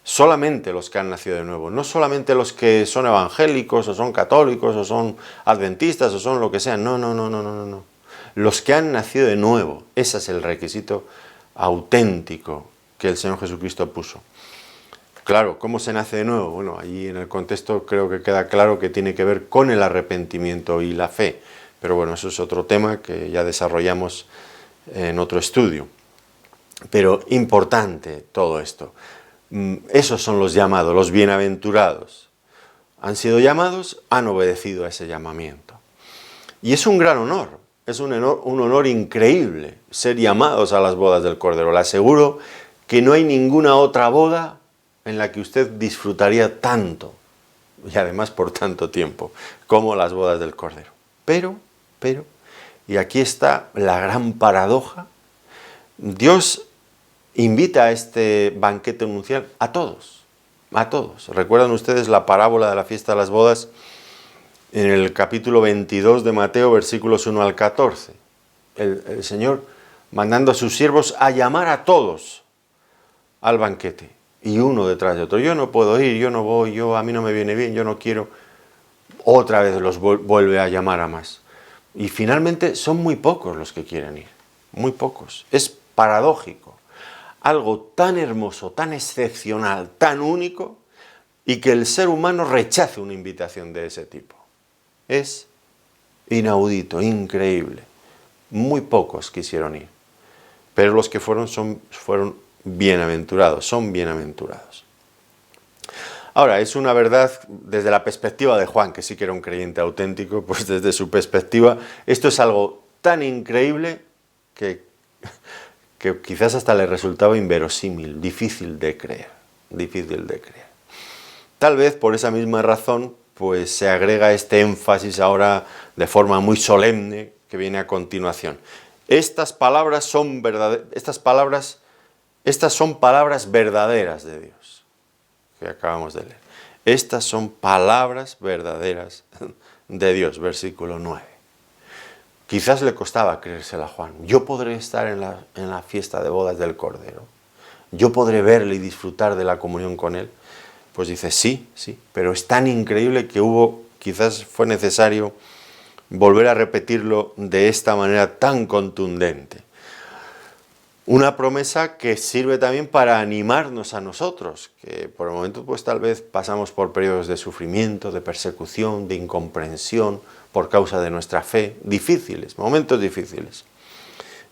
Solamente los que han nacido de nuevo, no solamente los que son evangélicos, o son católicos, o son adventistas, o son lo que sea, no. Los que han nacido de nuevo, ese es el requisito auténtico que el Señor Jesucristo puso. Claro, ¿cómo se nace de nuevo? Bueno, allí en el contexto creo que queda claro que tiene que ver con el arrepentimiento y la fe, pero bueno, eso es otro tema que ya desarrollamos en otro estudio. Pero importante todo esto. Esos son los llamados, los bienaventurados. Han sido llamados, han obedecido a ese llamamiento. Y es un gran honor, es un honor increíble ser llamados a las bodas del Cordero. Le aseguro que no hay ninguna otra boda en la que usted disfrutaría tanto, y además por tanto tiempo, como las bodas del Cordero. Pero, y aquí está la gran paradoja, Dios invita a este banquete nupcial a todos. ¿Recuerdan ustedes la parábola de la fiesta de las bodas en el capítulo 22 de Mateo, versículos 1 al 14? El Señor mandando a sus siervos a llamar a todos al banquete, y uno detrás de otro. Yo no puedo ir, yo no voy, a mí no me viene bien, yo no quiero. Otra vez los vuelve a llamar a más. Y finalmente son muy pocos los que quieren ir, muy pocos. Es paradójico. Algo tan hermoso, tan excepcional, tan único, y que el ser humano rechace una invitación de ese tipo. Es inaudito, increíble. Muy pocos quisieron ir, pero los que fueron bienaventurados, son bienaventurados. Ahora, es una verdad desde la perspectiva de Juan, que sí que era un creyente auténtico, pues desde su perspectiva, esto es algo tan increíble que quizás hasta le resultaba inverosímil, difícil de creer. Tal vez por esa misma razón, pues se agrega este énfasis ahora de forma muy solemne que viene a continuación. Estas son palabras verdaderas de Dios, que acabamos de leer. Estas son palabras verdaderas de Dios, versículo 9. Quizás le costaba creérsela a Juan. Yo podré estar en la fiesta de bodas del Cordero. Yo podré verle y disfrutar de la comunión con él. Pues dice, sí, pero es tan increíble que quizás fue necesario volver a repetirlo de esta manera tan contundente. Una promesa que sirve también para animarnos a nosotros, que por el momento pues tal vez pasamos por periodos de sufrimiento, de persecución, de incomprensión, por causa de nuestra fe, difíciles, momentos difíciles.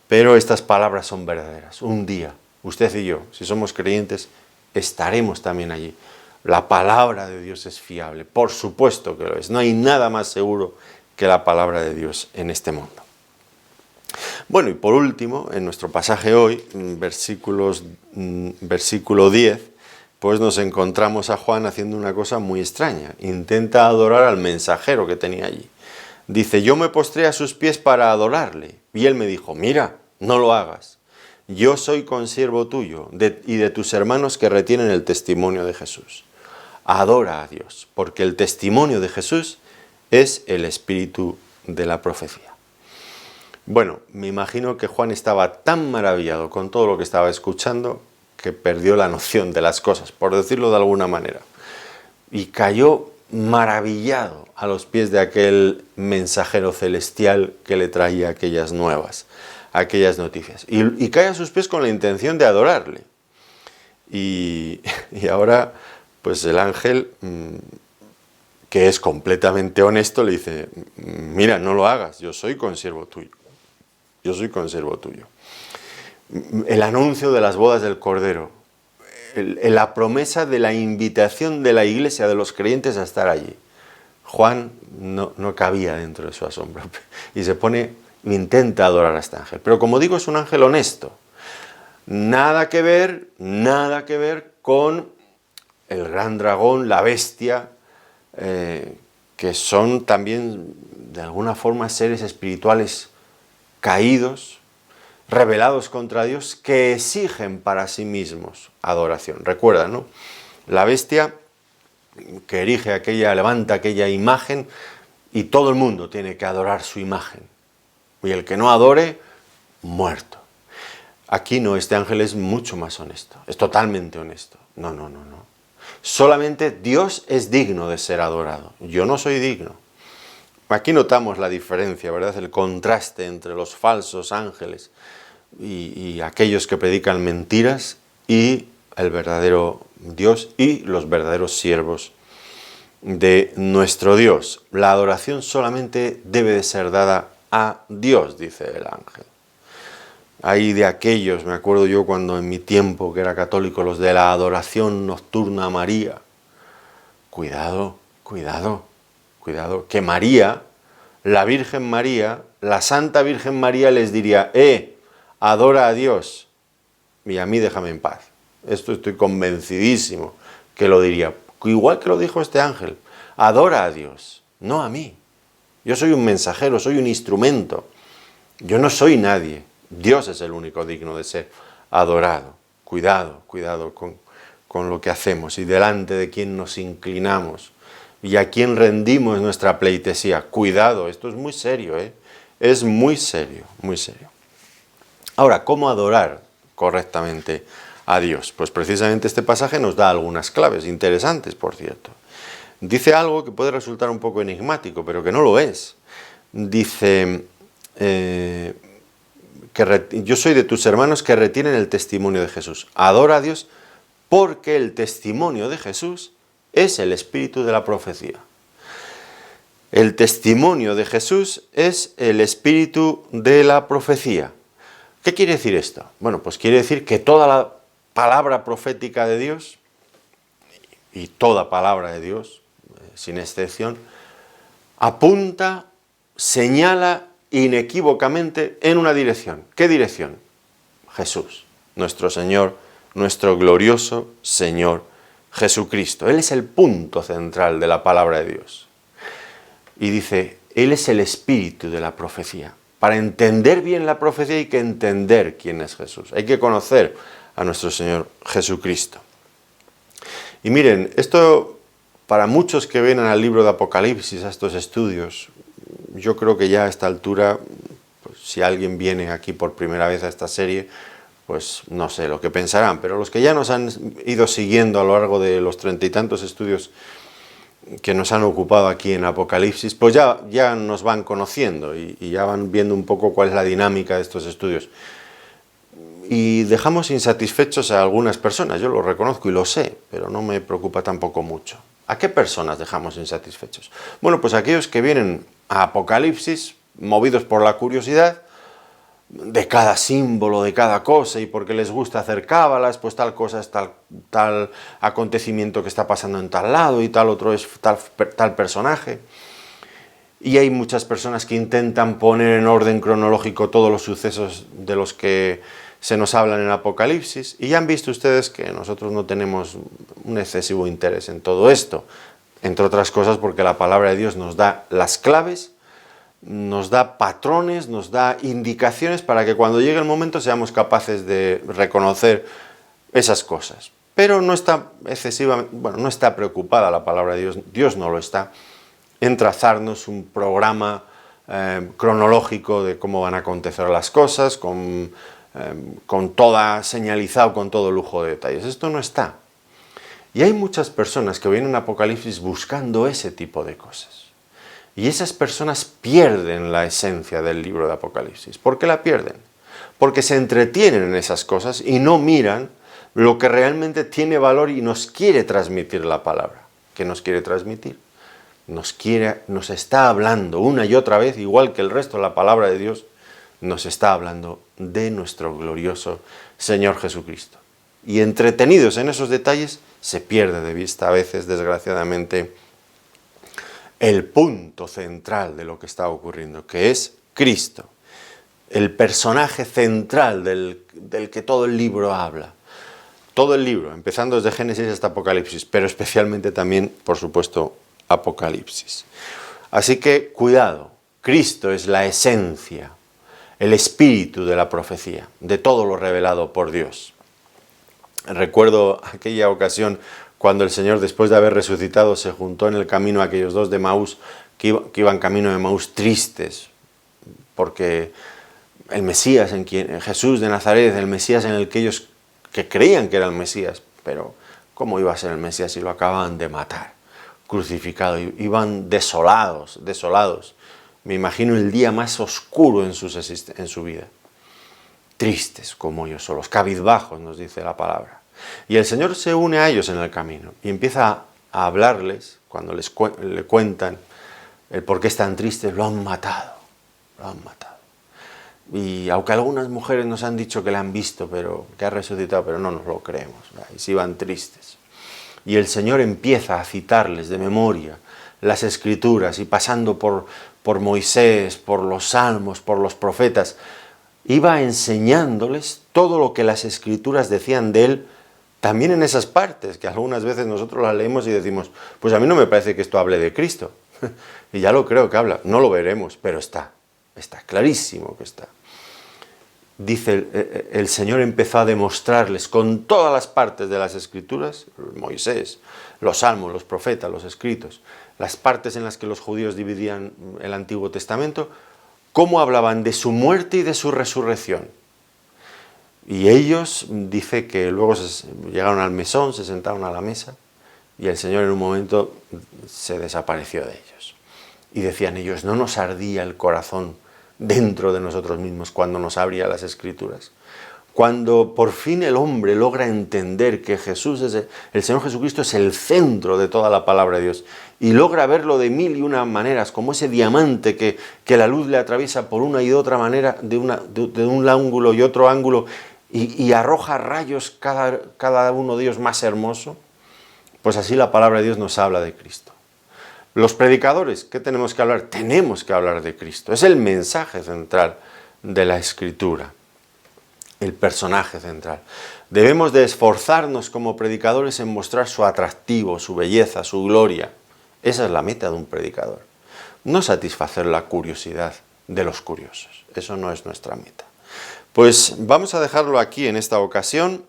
Pero estas palabras son verdaderas. Un día, usted y yo, si somos creyentes, estaremos también allí. La palabra de Dios es fiable, por supuesto que lo es. No hay nada más seguro que la palabra de Dios en este mundo. Bueno, y por último, en nuestro pasaje hoy, versículo 10, pues nos encontramos a Juan haciendo una cosa muy extraña. Intenta adorar al mensajero que tenía allí. Dice, yo me postré a sus pies para adorarle. Y él me dijo, mira, no lo hagas. Yo soy consiervo tuyo y de tus hermanos que retienen el testimonio de Jesús. Adora a Dios, porque el testimonio de Jesús es el espíritu de la profecía. Bueno, me imagino que Juan estaba tan maravillado con todo lo que estaba escuchando que perdió la noción de las cosas, por decirlo de alguna manera. Y cayó maravillado a los pies de aquel mensajero celestial que le traía aquellas aquellas noticias. Y cae a sus pies con la intención de adorarle. Y ahora, pues el ángel, que es completamente honesto, le dice, mira, no lo hagas, yo soy consiervo tuyo. El anuncio de las bodas del Cordero, la promesa de la invitación de la iglesia, de los creyentes a estar allí. Juan no cabía dentro de su asombro y se pone intenta adorar a este ángel. Pero como digo, es un ángel honesto. Nada que ver con el gran dragón, la bestia, que son también de alguna forma seres espirituales caídos, rebelados contra Dios, que exigen para sí mismos adoración. Recuerda, ¿no? La bestia que levanta aquella imagen y todo el mundo tiene que adorar su imagen. Y el que no adore, muerto. Aquí no, este ángel es mucho más honesto, es totalmente honesto. No. Solamente Dios es digno de ser adorado. Yo no soy digno. Aquí notamos la diferencia, ¿verdad? El contraste entre los falsos ángeles y aquellos que predican mentiras y el verdadero Dios y los verdaderos siervos de nuestro Dios. La adoración solamente debe de ser dada a Dios, dice el ángel. Hay de aquellos, me acuerdo yo cuando en mi tiempo que era católico, los de la adoración nocturna a María. Cuidado, que María, la Virgen María, la Santa Virgen María les diría, adora a Dios y a mí déjame en paz. Esto estoy convencidísimo que lo diría. Igual que lo dijo este ángel, adora a Dios, no a mí. Yo soy un mensajero, soy un instrumento. Yo no soy nadie. Dios es el único digno de ser adorado. Cuidado con lo que hacemos y delante de quién nos inclinamos y a quién rendimos nuestra pleitesía. Cuidado, esto es muy serio, es muy serio. Ahora, ¿cómo adorar correctamente a Dios? Pues precisamente este pasaje nos da algunas claves, interesantes por cierto. Dice algo que puede resultar un poco enigmático, pero que no lo es. Dice, yo soy de tus hermanos que retienen el testimonio de Jesús. Adora a Dios porque el testimonio de Jesús es el espíritu de la profecía. El testimonio de Jesús es el espíritu de la profecía. ¿Qué quiere decir esto? Bueno, pues quiere decir que toda la palabra profética de Dios, y toda palabra de Dios, sin excepción, apunta, señala inequívocamente en una dirección. ¿Qué dirección? Jesús, nuestro Señor, nuestro glorioso Señor Jesucristo. Él es el punto central de la palabra de Dios. Y dice, Él es el espíritu de la profecía. Para entender bien la profecía hay que entender quién es Jesús. Hay que conocer a nuestro Señor Jesucristo. Y miren, esto para muchos que vienen al libro de Apocalipsis, a estos estudios, yo creo que ya a esta altura, pues, si alguien viene aquí por primera vez a esta serie, pues no sé lo que pensarán, pero los que ya nos han ido siguiendo a lo largo de los 30 y tantos estudios que nos han ocupado aquí en Apocalipsis, pues ya nos van conociendo y ya van viendo un poco cuál es la dinámica de estos estudios. Y dejamos insatisfechos a algunas personas, yo lo reconozco y lo sé, pero no me preocupa tampoco mucho. ¿A qué personas dejamos insatisfechos? Bueno, pues aquellos que vienen a Apocalipsis, movidos por la curiosidad de cada símbolo, de cada cosa, y porque les gusta hacer cábalas, pues tal cosa es tal acontecimiento que está pasando en tal lado y tal otro es tal personaje. Y hay muchas personas que intentan poner en orden cronológico todos los sucesos de los que se nos hablan en Apocalipsis, y ya han visto ustedes que nosotros no tenemos un excesivo interés en todo esto, entre otras cosas porque la palabra de Dios nos da las claves, nos da patrones, nos da indicaciones para que cuando llegue el momento seamos capaces de reconocer esas cosas. Pero no está no está preocupada la palabra de Dios, Dios no lo está, en trazarnos un programa cronológico de cómo van a acontecer las cosas, con señalizado con todo lujo de detalles. Esto no está. Y hay muchas personas que vienen a Apocalipsis buscando ese tipo de cosas. Y esas personas pierden la esencia del libro de Apocalipsis. ¿Por qué la pierden? Porque se entretienen en esas cosas y no miran lo que realmente tiene valor y nos quiere transmitir la palabra. ¿Qué nos quiere transmitir? Nos está hablando una y otra vez, igual que el resto de la palabra de Dios, nos está hablando de nuestro glorioso Señor Jesucristo. Y entretenidos en esos detalles, se pierde de vista a veces, desgraciadamente, el punto central de lo que está ocurriendo, que es Cristo. el personaje central del que todo el libro habla. Todo el libro, empezando desde Génesis hasta Apocalipsis, pero especialmente también, por supuesto, Apocalipsis. Así que, cuidado, Cristo es la esencia, el espíritu de la profecía, de todo lo revelado por Dios. Recuerdo aquella ocasión cuando el Señor, después de haber resucitado, se juntó en el camino a aquellos dos de Maús, que iban camino de Maús tristes, porque el Mesías, Jesús de Nazaret, el Mesías en el que ellos que creían que era el Mesías, pero ¿cómo iba a ser el Mesías si lo acababan de matar, crucificado? Iban desolados. Me imagino el día más oscuro en su vida. Tristes como ellos solos, cabizbajos, nos dice la palabra. Y el Señor se une a ellos en el camino y empieza a hablarles, cuando le cuentan el por qué están tristes, lo han matado. Y aunque algunas mujeres nos han dicho que la han visto, pero que ha resucitado, pero no nos lo creemos, y se iban tristes. Y el Señor empieza a citarles de memoria las Escrituras, y pasando por Moisés, por los Salmos, por los profetas, iba enseñándoles todo lo que las Escrituras decían de Él, también en esas partes, que algunas veces nosotros las leemos y decimos, pues a mí no me parece que esto hable de Cristo, y ya lo creo que habla, no lo veremos, pero está clarísimo que está. Dice, el Señor empezó a demostrarles con todas las partes de las Escrituras, Moisés, los Salmos, los profetas, los escritos, las partes en las que los judíos dividían el Antiguo Testamento, cómo hablaban de su muerte y de su resurrección. Y ellos, dice que luego llegaron al mesón, se sentaron a la mesa, y el Señor en un momento se desapareció de ellos. Y decían ellos, ¿no nos ardía el corazón dentro de nosotros mismos cuando nos abría las Escrituras? Cuando por fin el hombre logra entender que el Señor Jesucristo es el centro de toda la palabra de Dios, y logra verlo de mil y una maneras, como ese diamante que la luz le atraviesa por una y de otra manera, de un ángulo y otro ángulo, y arroja rayos cada uno de ellos más hermoso, pues así la palabra de Dios nos habla de Cristo. Los predicadores, ¿qué tenemos que hablar? Tenemos que hablar de Cristo. Es el mensaje central de la Escritura, el personaje central. Debemos de esforzarnos como predicadores en mostrar su atractivo, su belleza, su gloria. Esa es la meta de un predicador. No satisfacer la curiosidad de los curiosos. Eso no es nuestra meta. Pues vamos a dejarlo aquí en esta ocasión.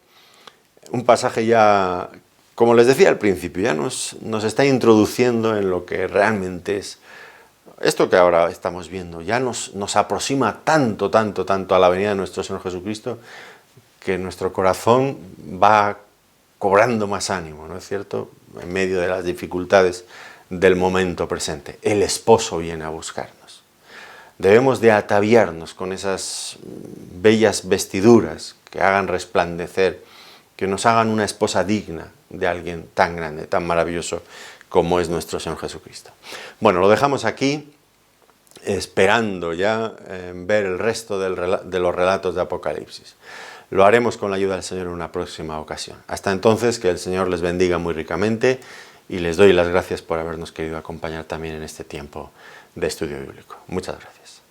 Un pasaje ya, como les decía al principio, ya nos está introduciendo en lo que realmente es esto que ahora estamos viendo. Ya nos aproxima tanto a la venida de nuestro Señor Jesucristo, que nuestro corazón va cobrando más ánimo, ¿no es cierto?, en medio de las dificultades del momento presente. El esposo viene a buscarnos. Debemos de ataviarnos con esas bellas vestiduras que hagan resplandecer, que nos hagan una esposa digna de alguien tan grande, tan maravilloso como es nuestro Señor Jesucristo. Bueno, lo dejamos aquí, esperando ya ver el resto de los relatos de Apocalipsis. Lo haremos con la ayuda del Señor en una próxima ocasión. Hasta entonces, que el Señor les bendiga muy ricamente, y les doy las gracias por habernos querido acompañar también en este tiempo de estudio bíblico. Muchas gracias.